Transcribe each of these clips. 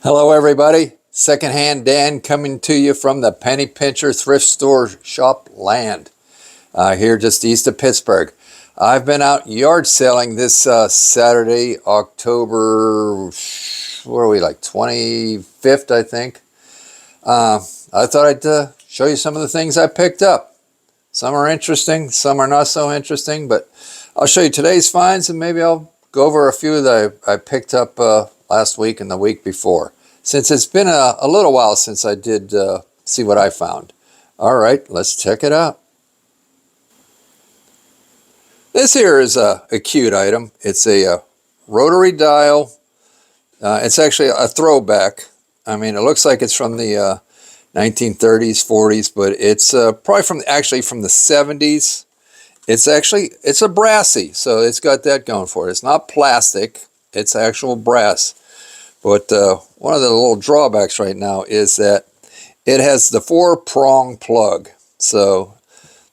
Hello everybody, Secondhand Dan coming to you from the Penny Pincher thrift store shop land here just east of Pittsburgh. I've been out yard selling this Saturday, October, what are we, like 25th I think. I thought I'd show you some of the things I picked up. Some are interesting, some are not so interesting, but I'll show you today's finds and maybe I'll go over a few that I picked up last week and the week before, since it's been a little while since I did see what I found. All right, let's check it out. This here is a cute item. It's a rotary dial. It's actually a throwback. I mean, it looks like it's from the 1930s, 40s, but it's probably from the 70s. It's a brassy, so it's got that going for it. It's not plastic, it's actual brass. But one of the little drawbacks right now is that it has the 4-prong plug. So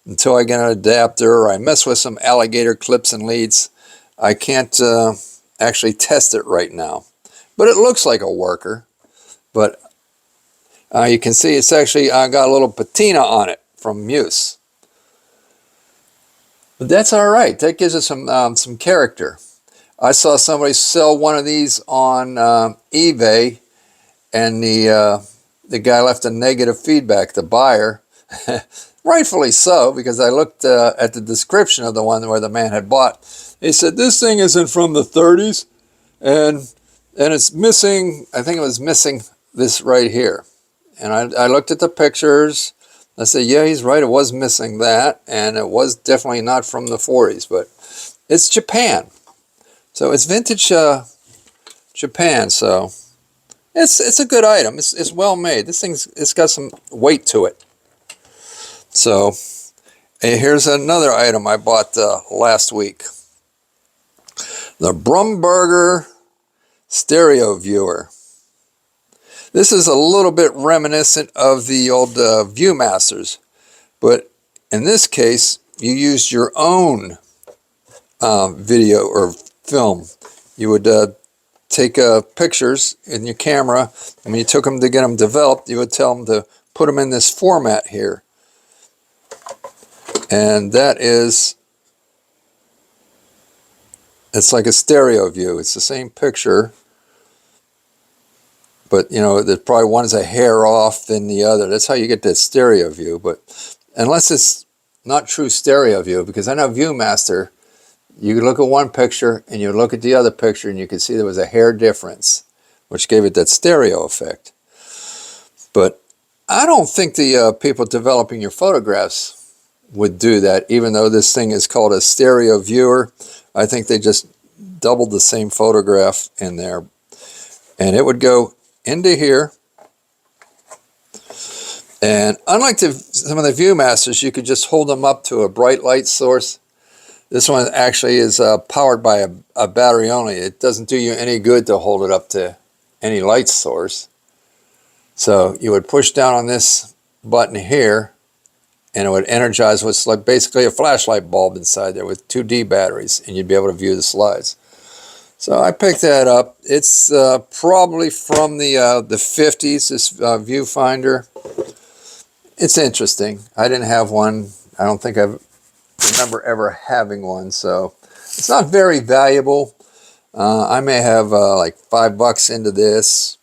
until I get an adapter or I mess with some alligator clips and leads, I can't actually test it right now. But it looks like a worker. But you can see it's actually got a little patina on it from use. But that's all right. That gives it some character. I saw somebody sell one of these on eBay, and the guy left a negative feedback, the buyer. Rightfully so, because I looked at the description of the one where the man had bought. He said, this thing isn't from the 30s, and it's missing, I think it was missing this right here. And I looked at the pictures. I said, yeah, he's right, it was missing that, and it was definitely not from the 40s, but it's Japan. So it's vintage Japan, so it's a good item. It's well made. It's got some weight to it. So here's another item I bought last week. The Brumberger stereo viewer. This is a little bit reminiscent of the old Viewmasters, but in this case, you used your own video or film. You would take pictures in your camera, and when you took them to get them developed, you would tell them to put them in this format here. And that is, it's like a stereo view. It's the same picture, but you know, there's probably one is a hair off than the other. That's how you get that stereo view. But unless it's not true stereo view, because I know Viewmaster, you could look at one picture and you look at the other picture and you could see there was a hair difference, which gave it that stereo effect. But I don't think the people developing your photographs would do that, even though this thing is called a stereo viewer. I think they just doubled the same photograph in there, and it would go into here. And unlike some of the Viewmasters, you could just hold them up to a bright light source. This one actually is powered by a battery only. It doesn't do you any good to hold it up to any light source. So you would push down on this button here, and it would energize what's like basically a flashlight bulb inside there with 2D batteries, and you'd be able to view the slides. So I picked that up. It's probably from the 50s, this viewfinder. It's interesting. I didn't have one. I don't think I remember ever having one, so it's not very valuable. I may have like $5 into this.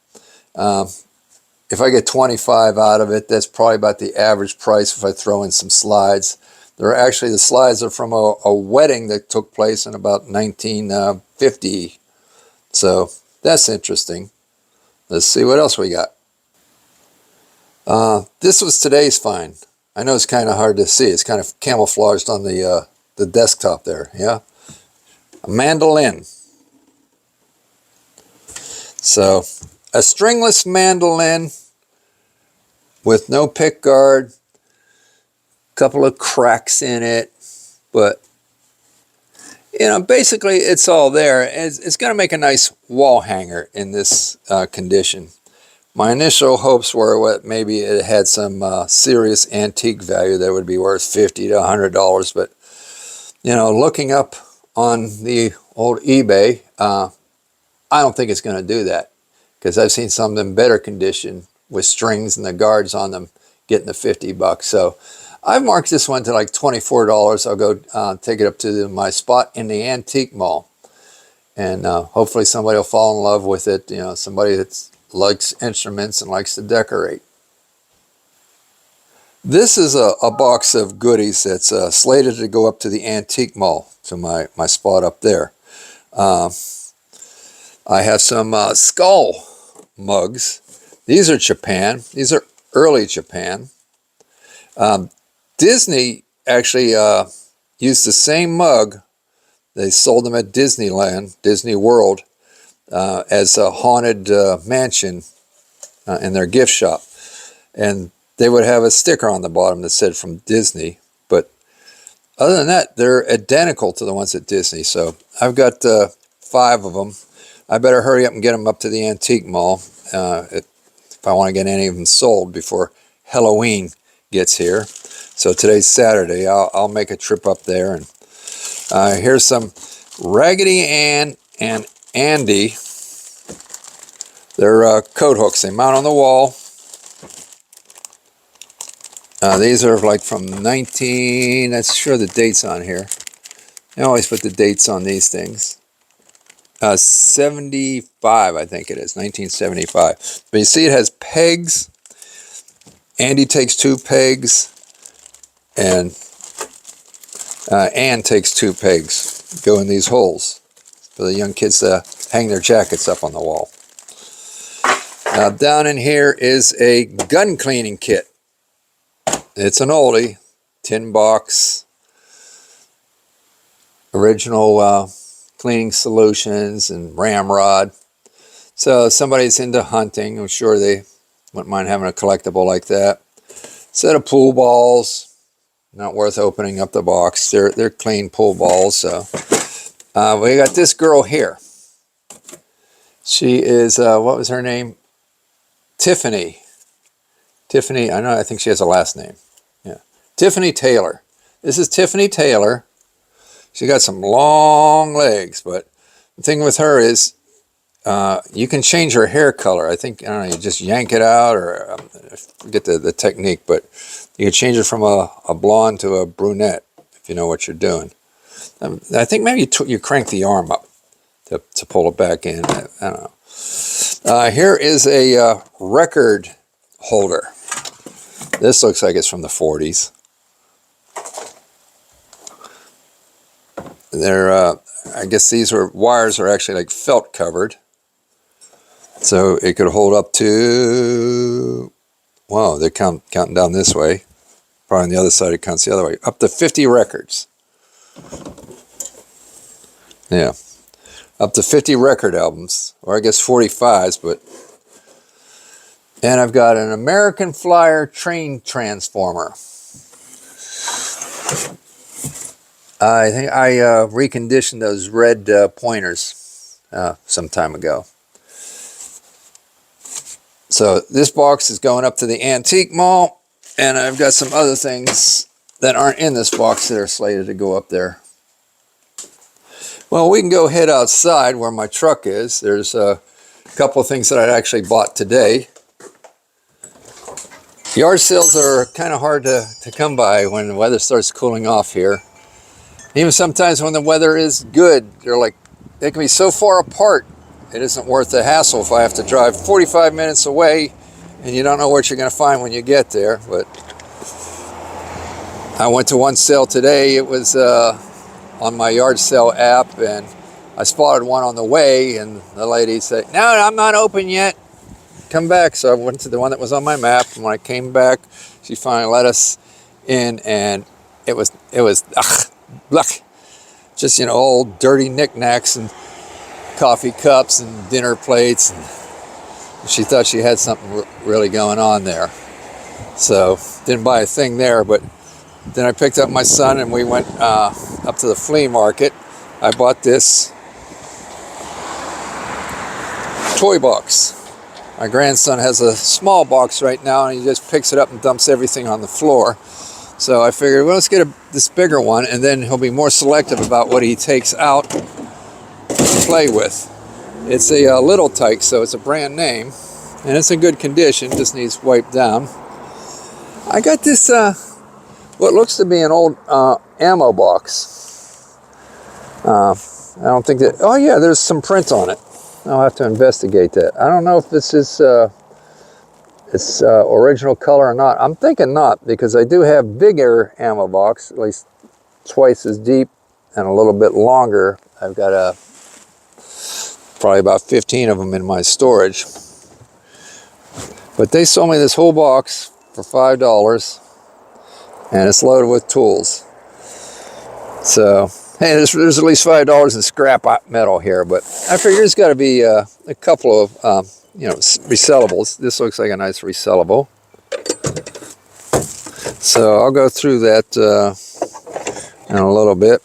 If I get 25 out of it, that's probably about the average price if I throw in some slides. The slides are from a wedding that took place in about 1950. So that's interesting. Let's see what else we got. This was today's find. I know it's kind of hard to see. It's kind of camouflaged on the desktop there. Yeah, a mandolin. So a stringless mandolin with no pick guard, couple of cracks in it, but you know, basically it's all there. It's going to make a nice wall hanger in this condition. My initial hopes were what maybe it had some serious antique value that would be worth $50 to $100, but you know, looking up on the old eBay, I don't think it's going to do that. because I've seen some of them better condition with strings and the guards on them getting the $50. So I've marked this one to like $24. I'll go take it up to my spot in the antique mall. And hopefully somebody will fall in love with it. You know, somebody that likes instruments and likes to decorate. This is a box of goodies that's slated to go up to the antique mall, to my spot up there. I have some skull mugs. These are Japan. These are early Japan. Disney actually used the same mug. They sold them at Disneyland, Disney World, as a haunted mansion in their gift shop. And they would have a sticker on the bottom that said from Disney. But other than that, they're identical to the ones at Disney. So I've got 5 of them. I better hurry up and get them up to the antique mall if I want to get any of them sold before Halloween gets here. So today's Saturday. I'll make a trip up there. And here's some Raggedy Ann and Andy. They're coat hooks. They mount on the wall. These are like from 19, let's show the dates on here. I always put the dates on these things. 75, I think it is, 1975. But you see it has pegs. Andy takes 2 pegs, and Ann takes 2 pegs. Go in these holes for the young kids to hang their jackets up on the wall. Now down in here is a gun cleaning kit. It's an oldie, tin box, original cleaning solutions and ramrod. So if somebody's into hunting, I'm sure they wouldn't mind having a collectible like that. Set of pool balls, not worth opening up the box. They're clean pool balls. So we got this girl here. She is, what was her name? Tiffany. Tiffany, I think she has a last name. Yeah, Tiffany Taylor. This is Tiffany Taylor. She got some long legs, but the thing with her is you can change her hair color. I think, I don't know, you just yank it out, or I forget the technique, but you can change it from a blonde to a brunette if you know what you're doing. I think maybe you crank the arm up to pull it back in. I don't know. Here is a record holder. This looks like it's from the 40s. I guess these wires are actually like felt covered. So it could hold up to, wow, they're counting down this way. Probably on the other side it counts the other way. Up to 50 records. Yeah. Up to 50 record albums. Or I guess 45s, but... And I've got an American Flyer train transformer. I think I reconditioned those red pointers some time ago. So this box is going up to the antique mall, and I've got some other things that aren't in this box that are slated to go up there. Well, we can go head outside where my truck is. There's a couple of things that I actually bought today. Yard sales are kind of hard to come by when the weather starts cooling off here. Even sometimes when the weather is good, they can be so far apart, it isn't worth the hassle if I have to drive 45 minutes away and you don't know what you're going to find when you get there. But I went to one sale today. It was on my yard sale app, and I spotted one on the way, and the lady said, "No, I'm not open yet. Come back." So I went to the one that was on my map, and when I came back, she finally let us in, and it was just, you know, old dirty knickknacks and coffee cups and dinner plates, and she thought she had something really going on there. So didn't buy a thing there, but then I picked up my son and we went up to the flea market. I bought this toy box. My grandson has a small box right now, and he just picks it up and dumps everything on the floor. So I figured, well, let's get this bigger one, and then he'll be more selective about what he takes out to play with. It's a Little Tyke, so it's a brand name, and it's in good condition, just needs wiped down. I got this, what looks to be an old ammo box. I don't think that, oh yeah, there's some print on it. I'll have to investigate that. I don't know if this is its original color or not. I'm thinking not, because I do have bigger ammo box, at least twice as deep and a little bit longer. I've got probably about 15 of them in my storage. But they sold me this whole box for $5, and it's loaded with tools. So, hey, there's at least $5 in scrap metal here, but I figure there's got to be a couple of, resellables. This looks like a nice resellable. So I'll go through that in a little bit.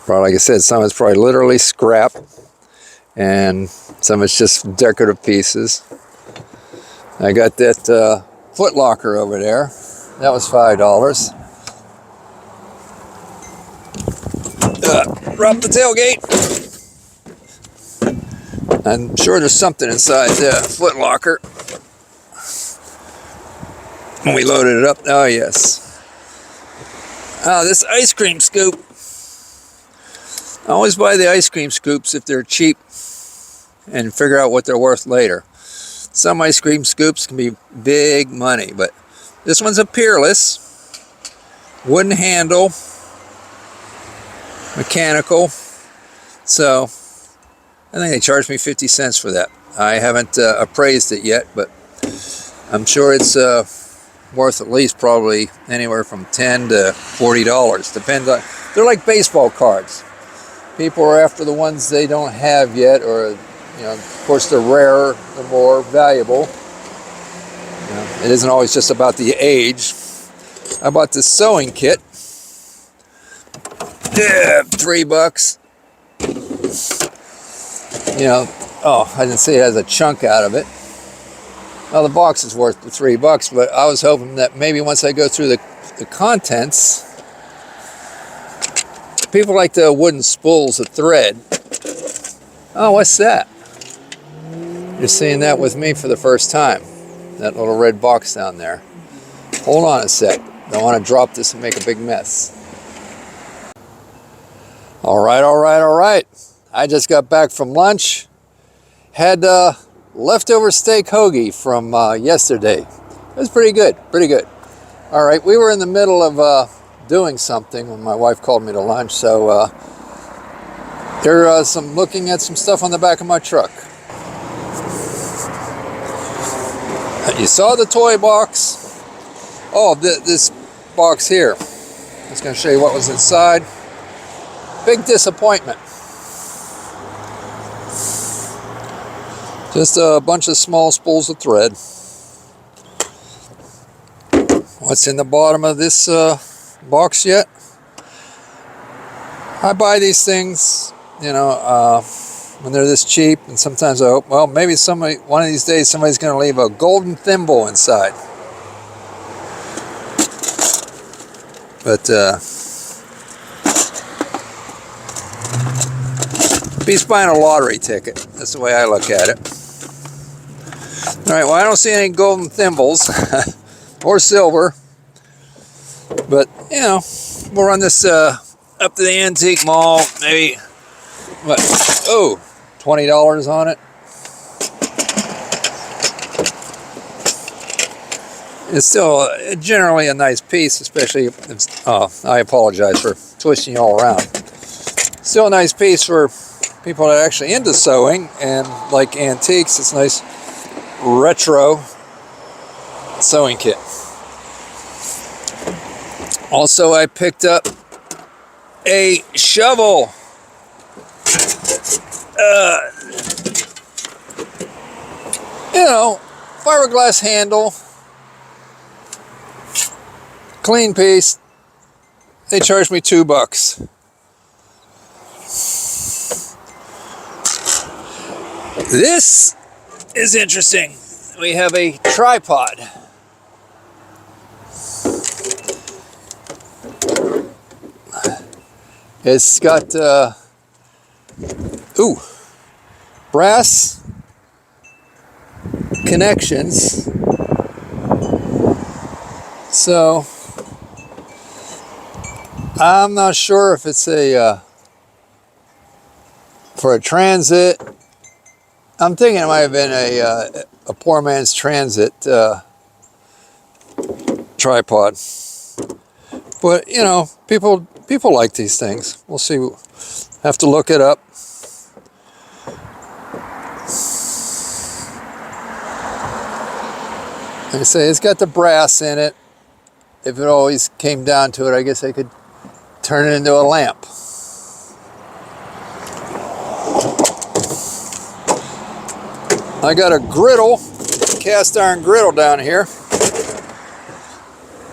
Probably, like I said, some of it's probably literally scrap, and some of it's just decorative pieces. I got that foot locker over there. That was $5. Drop the tailgate. I'm sure there's something inside the foot locker. When we loaded it up, oh yes. This ice cream scoop. I always buy the ice cream scoops if they're cheap and figure out what they're worth later. Some ice cream scoops can be big money, but this one's a Peerless, wooden handle, mechanical. So I think they charged me 50 cents for that. I haven't appraised it yet, but I'm sure it's worth at least probably anywhere from $10 to $40. Depends on, they're like baseball cards. People are after the ones they don't have yet, or of course the rarer, the more valuable. It isn't always just about the age. I bought this sewing kit. Yeah, $3. Oh, I didn't see it has a chunk out of it. Well, the box is worth the $3, but I was hoping that maybe once I go through the contents, people like the wooden spools of thread. Oh, what's that? You're seeing that with me for the first time. That little red box down there. Hold on a sec. Don't want to drop this and make a big mess. All right. I just got back from lunch. Had leftover steak hoagie from yesterday. It was pretty good. All right, we were in the middle of doing something when my wife called me to lunch, so they're looking at some stuff on the back of my truck. You saw the toy box. Oh, this box here. I was going to show you what was inside. Big disappointment. Just a bunch of small spools of thread. What's in the bottom of this box yet? I buy these things, when they're this cheap, and sometimes I hope, well, maybe one of these days somebody's going to leave a golden thimble inside. But beats buying a lottery ticket. That's the way I look at it. All right, well, I don't see any golden thimbles or silver, but we'll run this up to the antique mall. Maybe what? Oh, $20 on it. It's still generally a nice piece, especially if it's, I apologize for twisting you all around. Still a nice piece for people that are actually into sewing and like antiques. It's a nice retro sewing kit. Also, I picked up a shovel. Fiberglass handle, clean piece. They charged me $2. This is interesting. We have a tripod. It's got, brass connections. So I'm not sure if it's a for a transit. I'm thinking it might have been a poor man's transit tripod. But you know, people like these things. We'll see. Have to look it up. Like I say, it's got the brass in it. If it always came down to it, I guess I could turn it into a lamp. I got a griddle, cast iron griddle down here.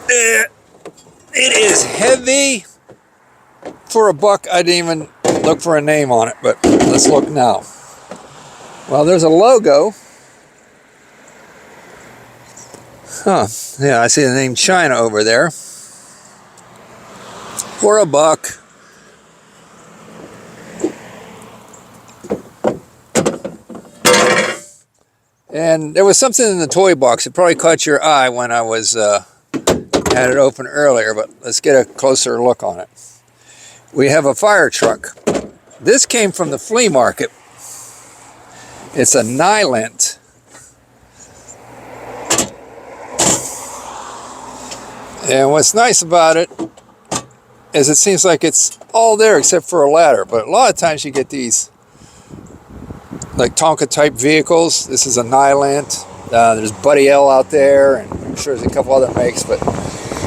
It is heavy. For a buck, I didn't even look for a name on it, but let's look now. Well, there's a logo. Huh, yeah, I see the name China over there. For a buck. And there was something in the toy box. It probably caught your eye when I was had it open earlier, but let's get a closer look on it. We have a fire truck. This came from the flea market. It's a Nylent. And what's nice about it is it seems like it's all there except for a ladder. But a lot of times you get these like Tonka type vehicles. This is a Nylent. There's Buddy L out there, and I'm sure there's a couple other makes, but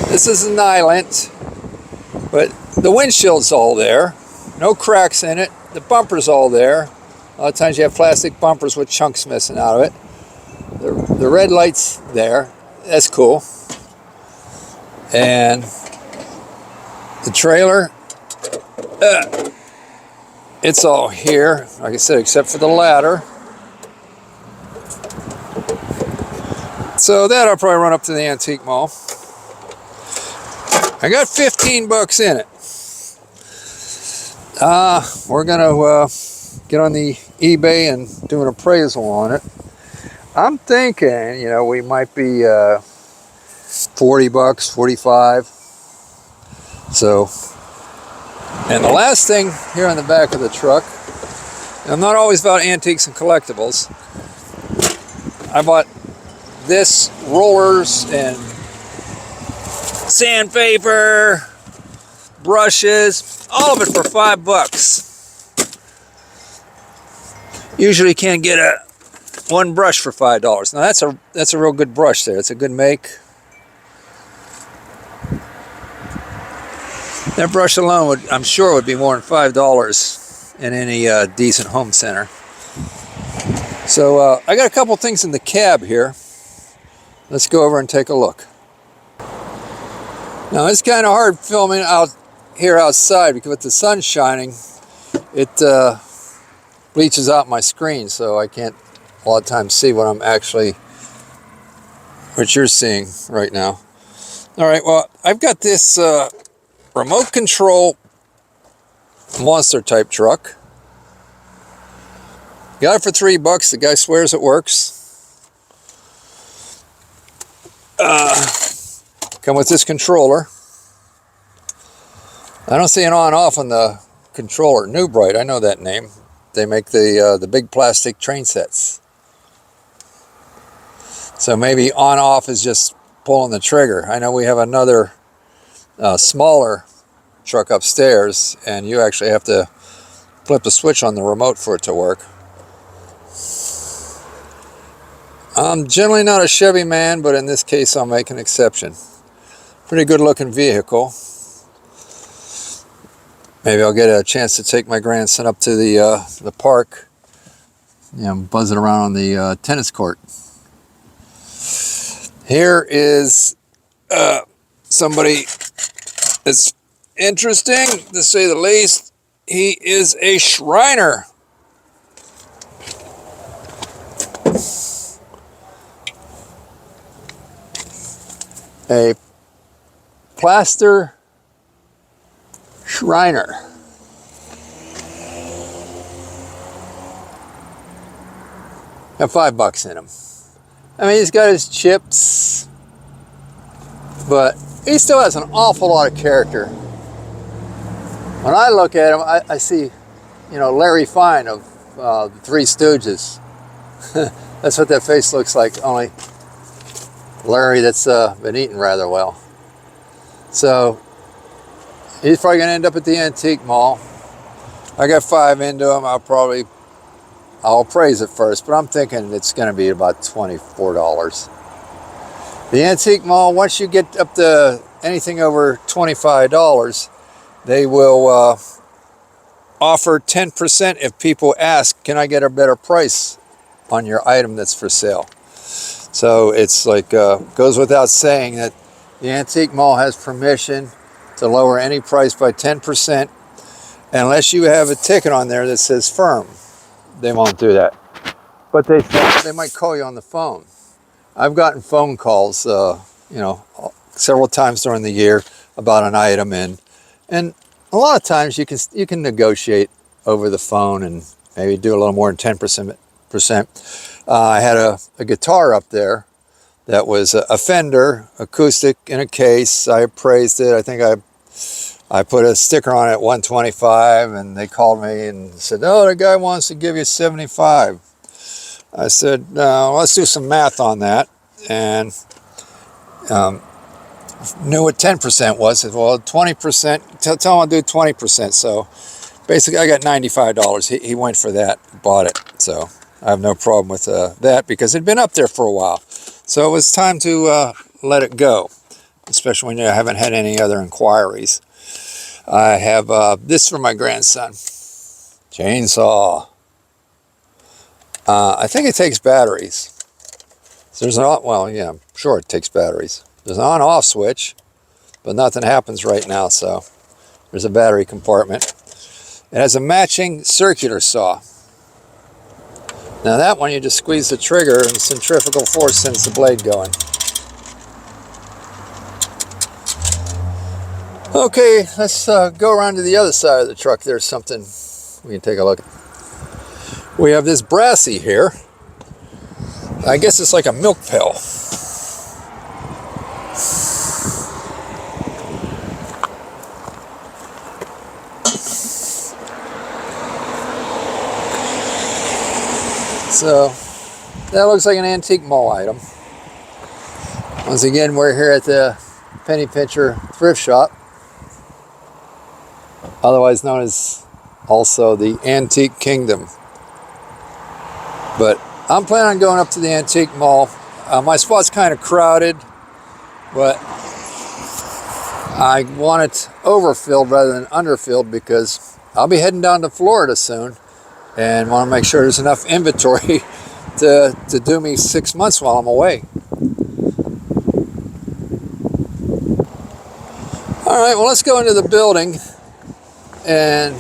this is a Nylent. But the windshield's all there. No cracks in it. The bumper's all there. A lot of times you have plastic bumpers with chunks missing out of it. The red light's there. That's cool. And the trailer, it's all here, like I said, except for the ladder. So that I'll probably run up to the antique mall. I got 15 bucks in it. We're gonna get on the eBay and do an appraisal on it. I'm thinking, you know, we might be 40 bucks, 45. So, and the last thing here on the back of the truck, I'm not always about antiques and collectibles. I bought this rollers and sandpaper, brushes, all of it for 5 bucks. Usually can't get one brush for $5. Now that's a real good brush there. It's a good make. That brush alone I'm sure would be more than $5 in any decent home center. So I got a couple things in the cab here. Let's go over and take a look. Now it's kind of hard filming out here outside because with the sun shining, it bleaches out my screen, so I can't a lot of times see what you're seeing right now. All right, well, I've got this remote control monster type truck. Got it for 3 bucks. The guy swears it works. Come with this controller. I don't see an on-off on the controller. New Bright, I know that name. They make the big plastic train sets. So maybe on-off is just pulling the trigger. I know we have another smaller truck upstairs, and you actually have to flip the switch on the remote for it to work. I'm generally not a Chevy man, but in this case I'll make an exception. Pretty good looking vehicle. Maybe I'll get a chance to take my grandson up to the park, you know, buzz it around on the tennis court. Here is somebody that's interesting, to say the least. He is a Shriner. A plaster Shriner. Got $5 in him. I mean, he's got his chips, but he still has an awful lot of character. When I look at him, I see, you know, Larry Fine of the Three Stooges. That's what that face looks like, only Larry that's been eating rather well. So he's probably going to end up at the antique mall. I got 5 into him. I'll appraise it first, but I'm thinking it's going to be about $24. The antique mall, once you get up to anything over $25, they will offer 10% if people ask, can I get a better price on your item that's for sale? So it's like, goes without saying that the antique mall has permission to lower any price by 10%, unless you have a ticket on there that says firm. They won't do that. But they might call you on the phone. I've gotten phone calls, you know, several times during the year about an item, and a lot of times you can negotiate over the phone and maybe do a little more than 10%. I had a guitar up there that was a Fender acoustic in a case. I appraised it. I think I put a sticker on it at $125, and they called me and said, oh, the guy wants to give you $75. I said, no, let's do some math on that, and knew what 10% was. I said, well, 20%, tell him I'll do 20%. So basically I got $95. He went for that, bought it. So I have no problem with that, because it had been up there for a while. So it was time to let it go, especially when you haven't had any other inquiries. I have this for my grandson. Chainsaw. I think it takes batteries. So there's well, yeah, I'm sure it takes batteries. There's an on-off switch, but nothing happens right now, so there's a battery compartment. It has a matching circular saw. Now that one, you just squeeze the trigger and centrifugal force sends the blade going. Okay, let's go around to the other side of the truck. There's something we can take a look at. We have this brassy here. I guess it's like a milk pail. So that looks like an antique mall item. Once again, we're here at the Penny Pincher thrift shop, otherwise known as also the Antique Kingdom. But I'm planning on going up to the antique mall. My spot's kind of crowded, but I want it overfilled rather than underfilled, because I'll be heading down to Florida soon and want to make sure there's enough inventory to do me 6 months while I'm away. All right, well, let's go into the building and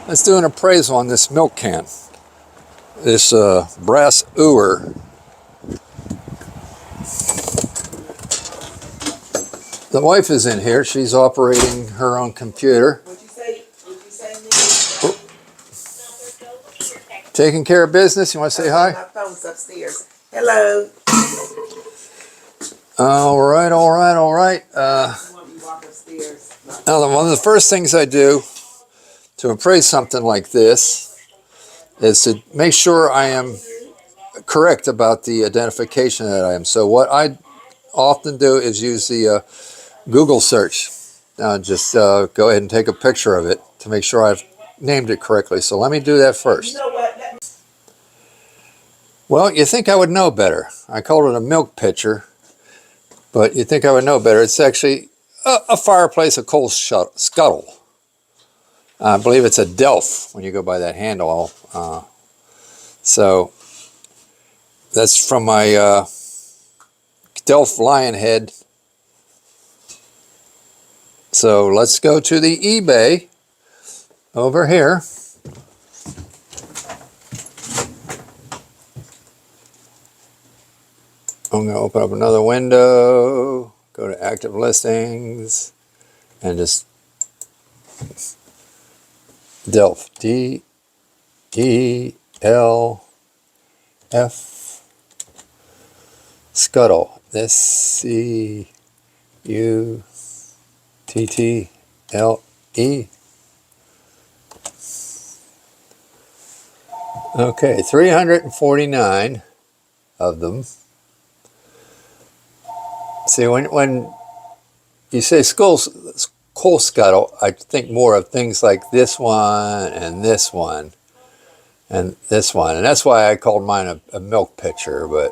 let's do an appraisal on this milk can. This brass ewer. The wife is in here. She's operating her own computer. What'd you say? Taking care of business. You want to say hi? My phone's upstairs. Hello. All right. Now, one of the first things I do to appraise something like this is to make sure I am correct about the identification that I am. So what I often do is use the Google search. Now just go ahead and take a picture of it to make sure I've named it correctly. So let me do that first. You know what? Well, you think I would know better. I called it a milk pitcher, but you think I would know better. It's actually a fireplace, a coal scuttle. I believe it's a Delph when you go by that handle. So that's from my Delph lion head. So let's go to the eBay over here. I'm going to open up another window, go to active listings, and just Delph, D-E-L-F F Scuttle. SCUTTLE. Okay, 349 of them. See, when you say coal scuttle, I think more of things like this one and this one and this one, and that's why I called mine a milk pitcher. But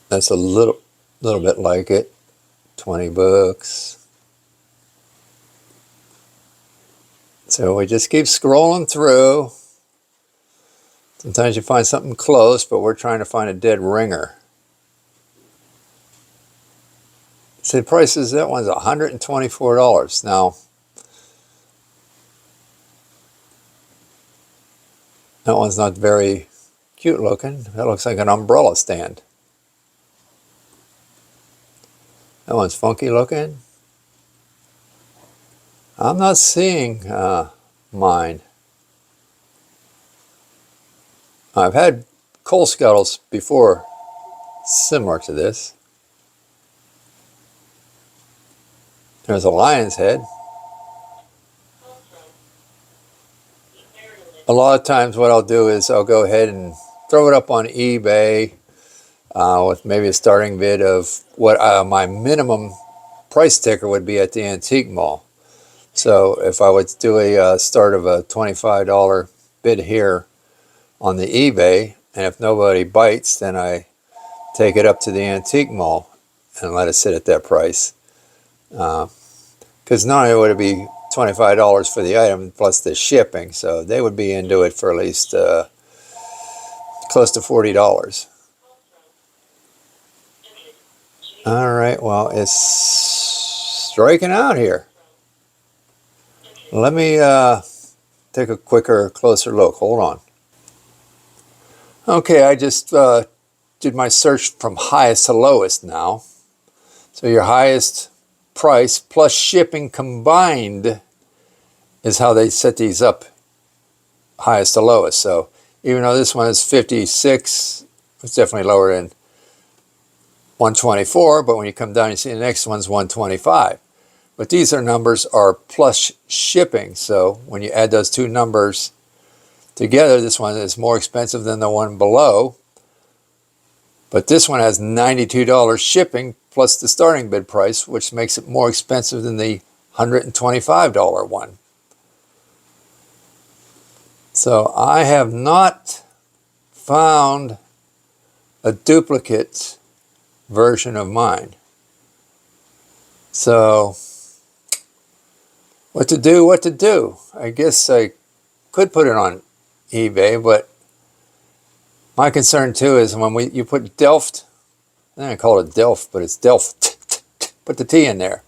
that's a little bit like it. 20 bucks. So we just keep scrolling through. Sometimes you find something close, but we're trying to find a dead ringer. See, the price is, that one's $124. Now, that one's not very cute looking. That looks like an umbrella stand. That one's funky looking. I'm not seeing mine. I've had coal scuttles before similar to this. There's a lion's head. A lot of times what I'll do is I'll go ahead and throw it up on eBay with maybe a starting bid of what my minimum price ticker would be at the antique mall. So if I would do a start of a $25 bid here on the eBay, and if nobody bites, then I take it up to the antique mall and let it sit at that price. Because not only would it be $25 for the item plus the shipping, so they would be into it for at least close to $40. All right, well, it's striking out here. Let me take a quicker, closer look. Hold on. Okay, I just did my search from highest to lowest now. So your highest price plus shipping combined is how they set these up, highest to lowest. So even though this one is 56, it's definitely lower than 124, but when you come down, you see the next one's 125. But these numbers are plus shipping, so when you add those two numbers together, this one is more expensive than the one below. But this one has $92 shipping plus the starting bid price, which makes it more expensive than the $125 one. So I have not found a duplicate version of mine. So what to do? I guess I could put it on eBay, but my concern too is when you put Delft, I call it Delft, but it's Delft, put the T in there,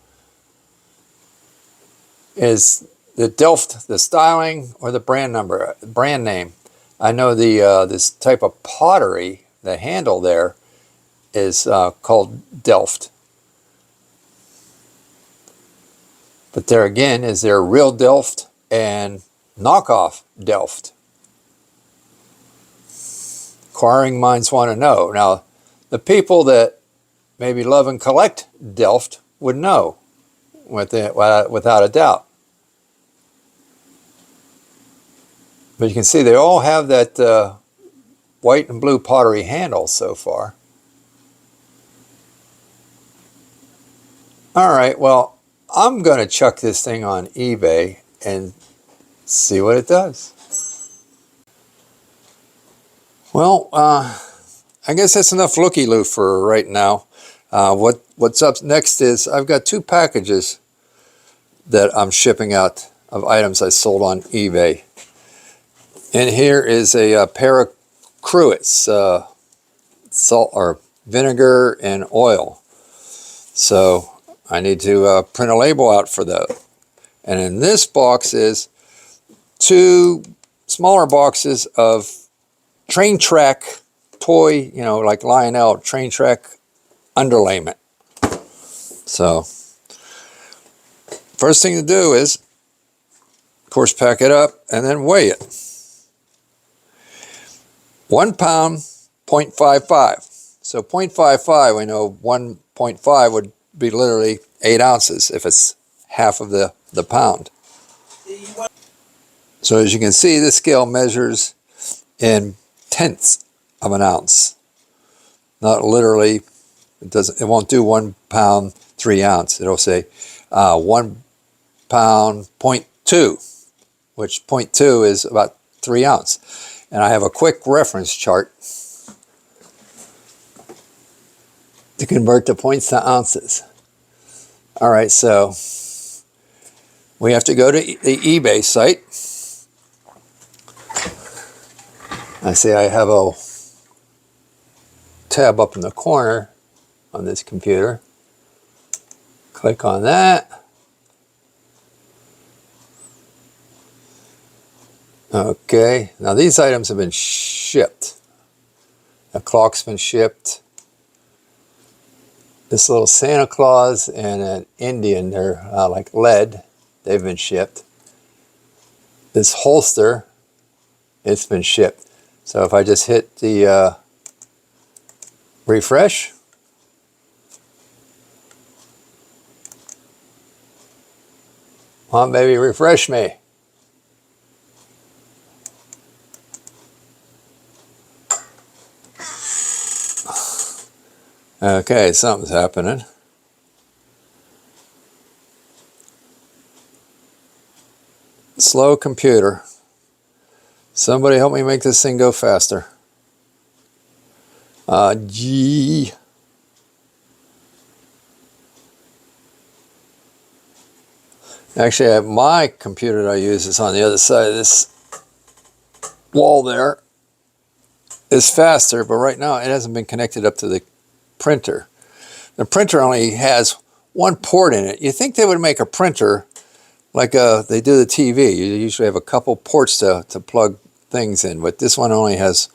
is the Delft the styling or the brand name? I know this type of pottery, the handle there is called Delft. But there again, is there real Delft and knockoff Delft? Inquiring minds want to know. Now, the people that maybe love and collect Delft would know without a doubt. But you can see they all have that white and blue pottery handle so far. All right, well, I'm going to chuck this thing on eBay and see what it does. Well, I guess that's enough looky-loo for right now. What's up next is I've got 2 packages that I'm shipping out of items I sold on eBay. And here is a pair of cruets, salt or vinegar and oil. So I need to print a label out for those. And in this box is 2 smaller boxes of train track toy, like Lionel train track underlayment. So first thing to do is, of course, pack it up and then weigh it. 1 pound, 0.55. So 0.55, we know 1.5 would be literally 8 ounces if it's half of the pound. So as you can see, this scale measures in tenths of an ounce. Not literally, it won't do 1 pound, 3 ounce. It'll say 1 pound, 0.2, which 0.2 is about 3 ounce. And I have a quick reference chart to convert the points to ounces. All right, so we have to go to the eBay site. I see I have a tab up in the corner on this computer. Click on that. Okay, now these items have been shipped. The clock's been shipped. This little Santa Claus and an Indian, they're like lead, they've been shipped. This holster, it's been shipped. So if I just hit the refresh, come on baby, refresh me. Okay, something's happening. Slow computer. Somebody help me make this thing go faster. Gee. Actually, my computer that I use is on the other side of this wall there. Is faster, but right now it hasn't been connected up to the printer. The printer only has one port in it. You think they would make a printer like they do the TV. You usually have a couple ports to plug things in, but this one only has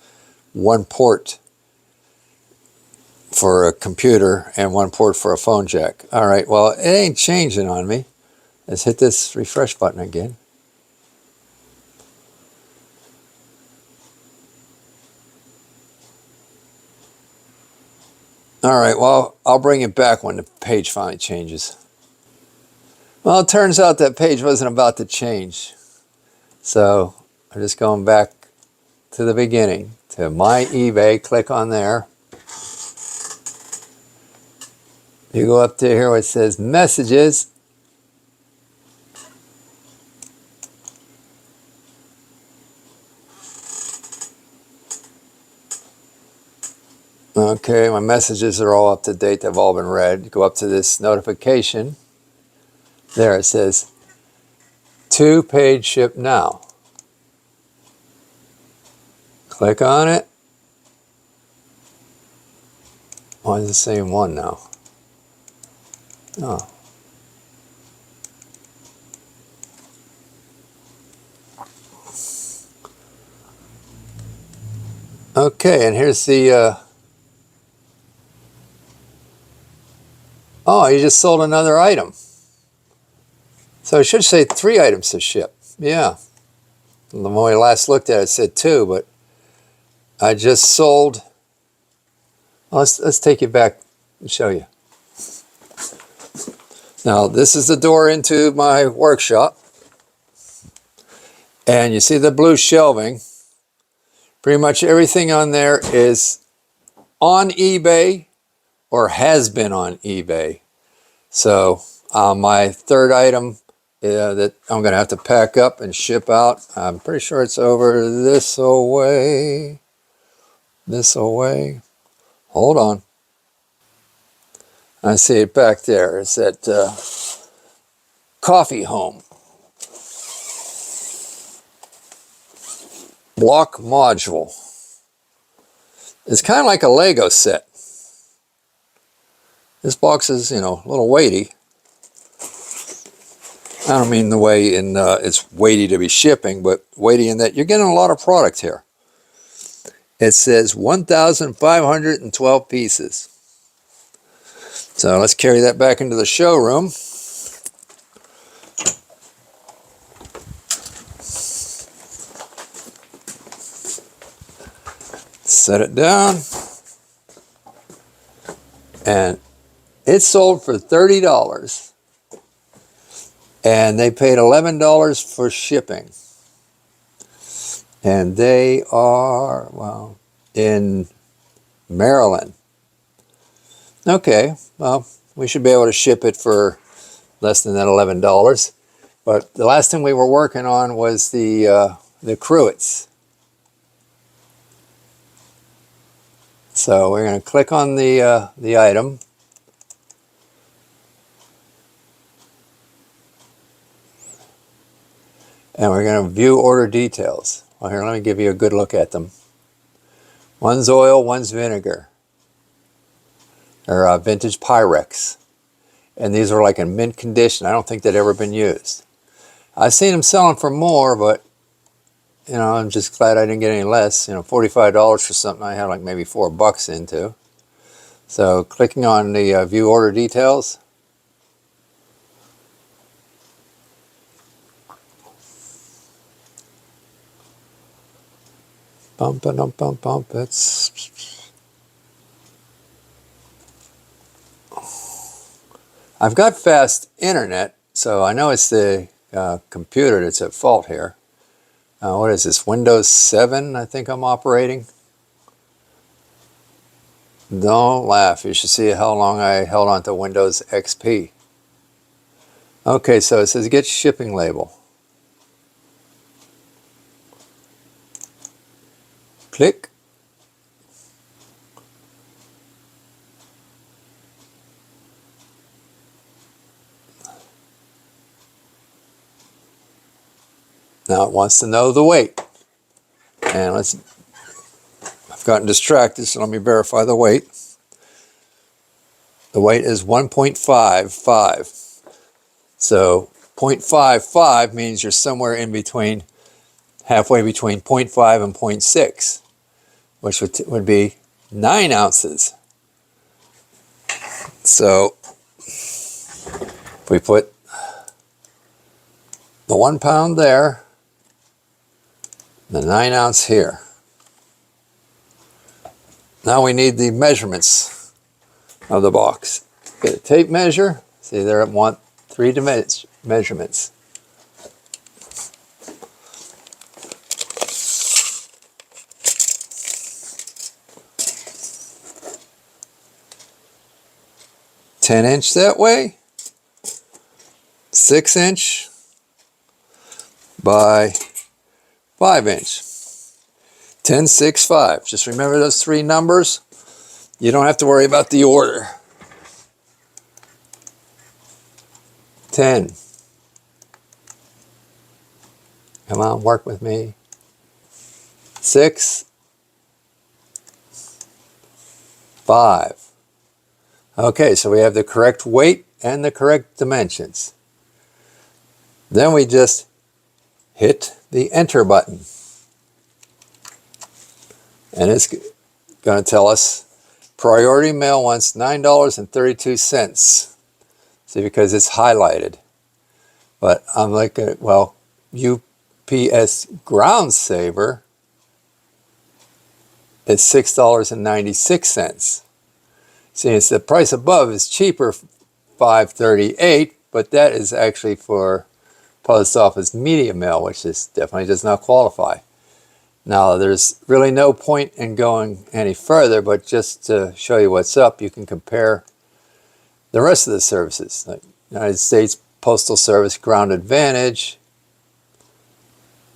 one port for a computer and one port for a phone jack. All right, well, it ain't changing on me. Let's hit this refresh button again. All right, well, I'll bring it back when the page finally changes. Well, it turns out that page wasn't about to change. So I'm just going back to the beginning, to my eBay, click on there. You go up to here where it says messages. Okay, my messages are all up to date. They've all been read. Go up to this notification. There it says, to page ship now. Click on it. Oh, it's the same one now. Oh. Okay, and here's the, oh, you just sold another item. So it should say 3 items to ship. Yeah. When we last looked at it, it said 2, but I just sold. Well, let's take you back and show you. Now, this is the door into my workshop. And you see the blue shelving. Pretty much everything on there is on eBay or has been on eBay. So my third item that I'm going to have to pack up and ship out, I'm pretty sure it's over this away. This away. Hold on. I see it back there. It's at Coffee Home. Block module. It's kind of like a Lego set. This box is, you know, a little weighty. I don't mean the way in it's weighty to be shipping, but weighty in that you're getting a lot of product here. It says 1,512 pieces. So let's carry that back into the showroom. Set it down. And it sold for $30. And they paid $11 for shipping. And they are, well, in Maryland. Okay, well, we should be able to ship it for less than that $11. But the last thing we were working on was the cruets. So we're going to click on the item. And we're going to view order details. Well, here, let me give you a good look at them. One's oil, one's vinegar. They're vintage Pyrex. And these are like in mint condition. I don't think they'd ever been used. I've seen them selling for more, but you know, I'm just glad I didn't get any less. You know, $45 for something I had like maybe $4 into. So clicking on the view order details. Bump, bump, bump, bump. I've got fast internet, so I know it's the computer that's at fault here. What is this? Windows 7, I think I'm operating. Don't laugh. You should see how long I held on to Windows XP. Okay, so it says get shipping label. Click. Now it wants to know the weight. And I've gotten distracted, so let me verify the weight. The weight is 1.55. So 0.55 means you're somewhere in between, halfway between 0.5 and 0.6, which would be 9 ounces. So if we put the 1 pound there, the 9 ounce here. Now we need the measurements of the box. Get a tape measure. See there, I want 3 measurements. "10" that way, 6" by 5". 10, 6, 5. Just remember those 3 numbers. You don't have to worry about the order. 10. Come on, work with me. 6, 5. Okay, so we have the correct weight and the correct dimensions. Then we just hit the enter button. And it's going to tell us priority mail wants $9.32. See, because it's highlighted. But I'm like, well, UPS Ground Saver is $6.96. See, it's the price above is cheaper, $5.38, but that is actually for post office media mail, which definitely does not qualify. Now, there's really no point in going any further, but just to show you what's up, you can compare the rest of the services. Like United States Postal Service Ground Advantage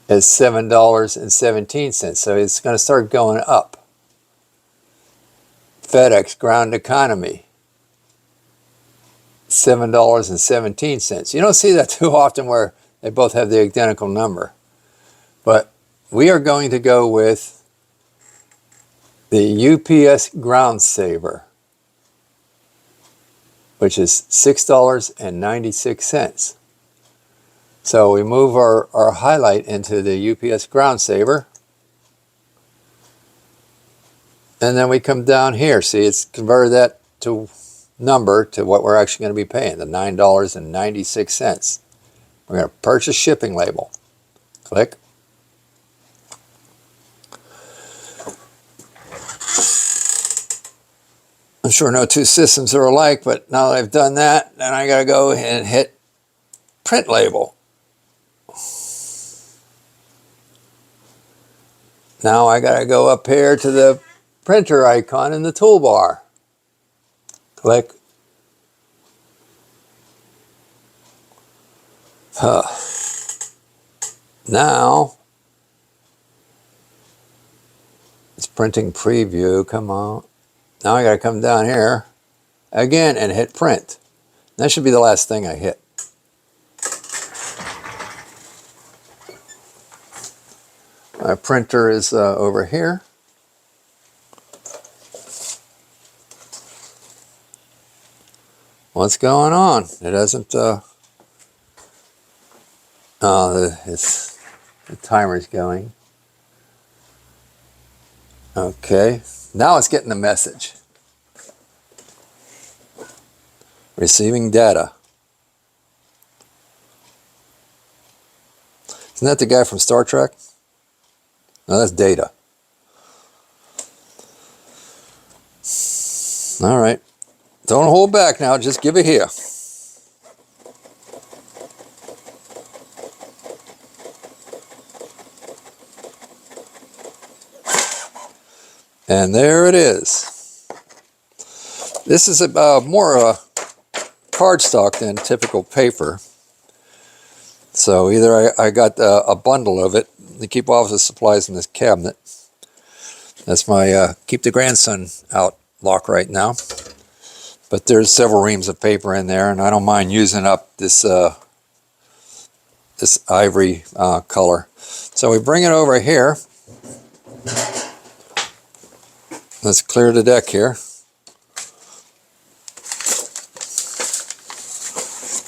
is $7.17, so it's going to start going up. FedEx Ground Economy, $7.17. You don't see that too often where they both have the identical number. But we are going to go with the UPS Ground Saver, which is $6.96. So we move our highlight into the UPS Ground Saver. And then we come down here. See, it's converted that to number to what we're actually going to be paying, the $9.96. We're going to purchase shipping label. Click. sure no two systems are alike, but now that I've done that, then I gotta go and hit print label. Now I gotta go up here to the printer icon in the toolbar. Click. Now it's printing preview. Come on. Now I gotta come down here again and hit print. That should be the last thing I hit. My printer is over here. What's going on? It hasn't, the timer's going. Okay, now it's getting the message. Receiving data. Isn't that the guy from Star Trek? No, that's Data. All right. Don't hold back now. Just give it here. And there it is. This is more cardstock than typical paper. So either I got a bundle of it to keep office supplies in this cabinet. That's my keep the grandson out lock right now. But there's several reams of paper in there, and I don't mind using up this this ivory color. So we bring it over here. Let's clear the deck here.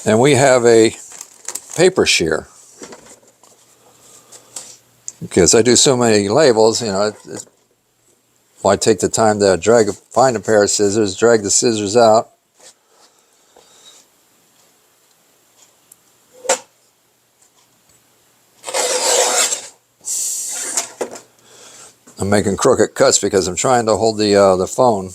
And we have a paper shear. Because I do so many labels, you know, why take the time to find a pair of scissors, drag the scissors out. I'm making crooked cuts because I'm trying to hold the phone.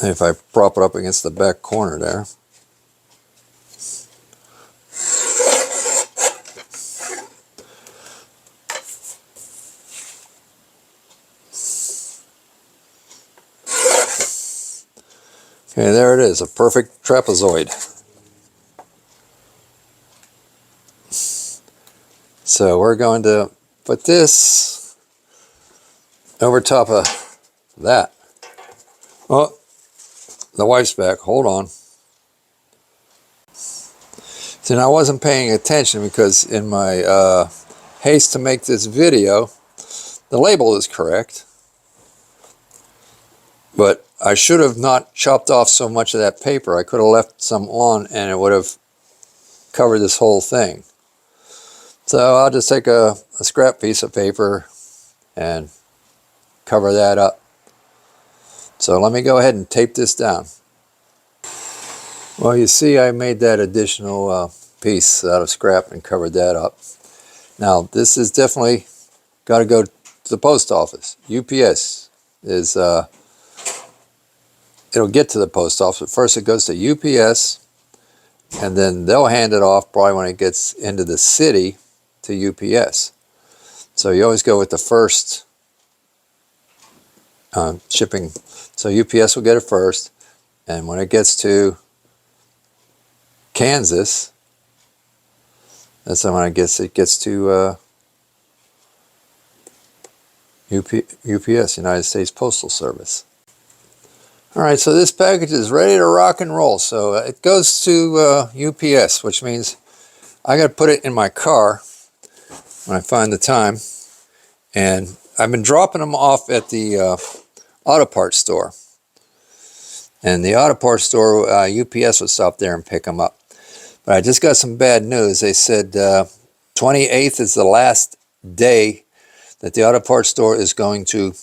If I prop it up against the back corner there. Okay, there it is, a perfect trapezoid. So we're going to put this over top of that. Oh, the wife's back. Hold on. See, now I wasn't paying attention because in my haste to make this video, the label is correct. But I should have not chopped off so much of that paper. I could have left some on and it would have covered this whole thing. So I'll just take a scrap piece of paper and cover that up. So let me go ahead and tape this down. Well, you see I made that additional piece out of scrap and covered that up. Now this is definitely got to go to the post office. UPS is, it'll get to the post office, but first it goes to UPS and then they'll hand it off probably when it gets into the city to UPS. So you always go with the first shipping. So UPS will get it first, and when it gets to Kansas, that's when it gets to UPS, United States Postal Service. All right, so this package is ready to rock and roll. So it goes to UPS, which means I got to put it in my car when I find the time. And I've been dropping them off at the auto parts store. And the auto parts store, UPS would stop there and pick them up. But I just got some bad news. They said 28th is the last day that the auto parts store is going to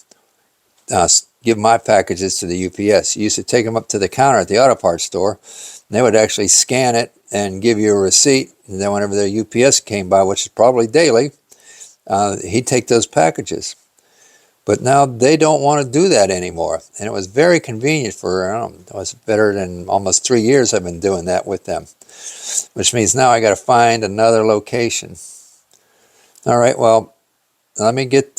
give my packages to the UPS. You used to take them up to the counter at the auto parts store. And they would actually scan it and give you a receipt. And then whenever the UPS came by, which is probably daily, he'd take those packages. But now they don't want to do that anymore. And it was very convenient for, I don't know, it was better than almost 3 years I've been doing that with them. Which means now I got to find another location. All right, well, let me get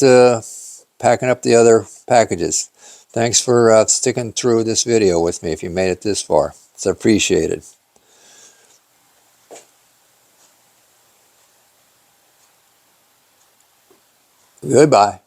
packing up the other packages. Thanks for sticking through this video with me if you made it this far. It's appreciated. Goodbye.